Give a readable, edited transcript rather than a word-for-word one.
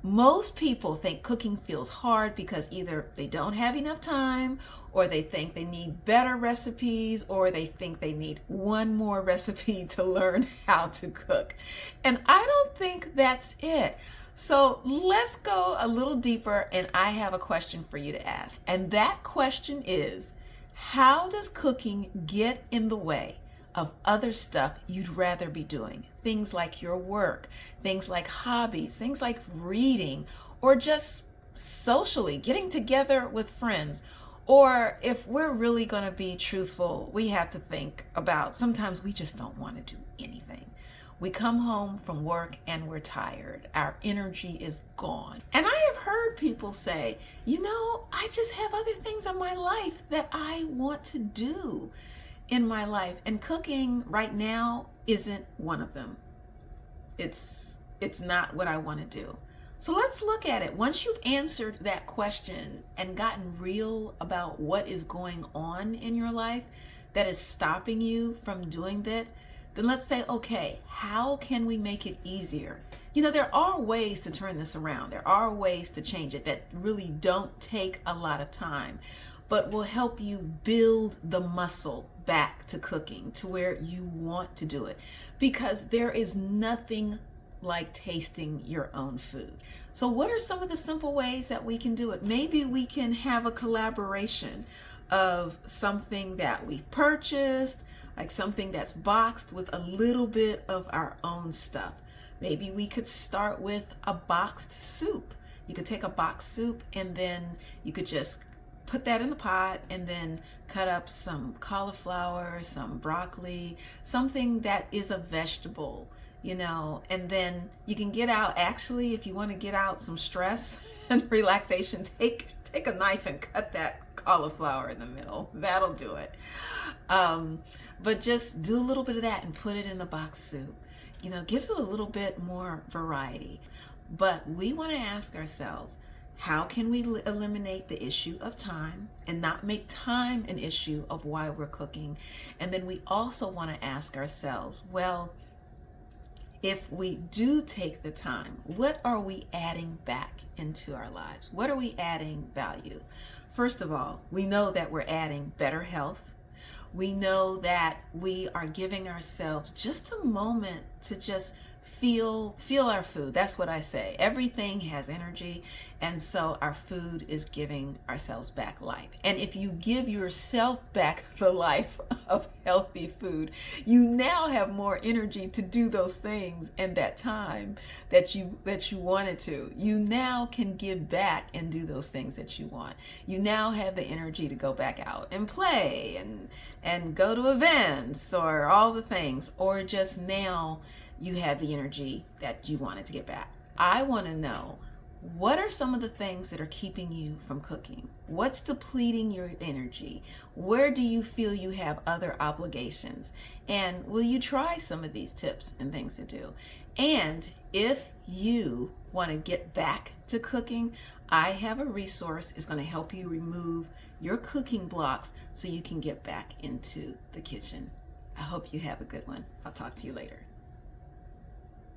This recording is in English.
Most people think cooking feels hard because either they don't have enough time, or they think they need better recipes, or they think they need one more recipe to learn how to cook. And I don't think that's it. So let's go a little deeper, and I have a question for you to ask. And that question is, how does cooking get in the way of other stuff you'd rather be doing? Things like your work, things like hobbies, things like reading, or just socially getting together with friends. Or if we're really going to be truthful, we have to think about sometimes we just don't want to do anything. We come home from work and we're tired. Our energy is gone. And I have heard people say, I just have other things in my life that I want to do in my life, and cooking right now isn't one of them. It's not what I want to do. So let's look at it. Once you've answered that question and gotten real about what is going on in your life that is stopping you from doing that, then let's say, okay, how can we make it easier? There are ways to turn this around. There are ways to change it that really don't take a lot of time, but will help you build the muscle back to cooking to where you want to do it. Because there is nothing like tasting your own food. So what are some of the simple ways that we can do it? Maybe we can have a collaboration of something that we've purchased, like something that's boxed with a little bit of our own stuff. Maybe we could start with a boxed soup. You could take a boxed soup and then you could just put that in the pot and then cut up some cauliflower, some broccoli, something that is a vegetable, and then you can get out, actually, if you want to get out some stress and relaxation, take a knife and cut that cauliflower in the middle. That'll do it. But just do a little bit of that and put it in the boxed soup. Gives it a little bit more variety. But we want to ask ourselves, how can we eliminate the issue of time and not make time an issue of why we're cooking? And then we also want to ask ourselves, well, if we do take the time, what are we adding back into our lives? What are we adding value? First of all, we know that we're adding better health. We know that we are giving ourselves just a moment to just feel our food. That's what I say. Everything has energy, and so our food is giving ourselves back life. And if you give yourself back the life of healthy food, you now have more energy to do those things in that time that you wanted to. You now can give back and do those things that you want. You now have the energy to go back out and play and go to events or all the things, or just now you have the energy that you wanted to get back. I want to know, what are some of the things that are keeping you from cooking? What's depleting your energy? Where do you feel you have other obligations? And will you try some of these tips and things to do? And if you want to get back to cooking, I have a resource. It's going to help you remove your cooking blocks so you can get back into the kitchen. I hope you have a good one. I'll talk to you later.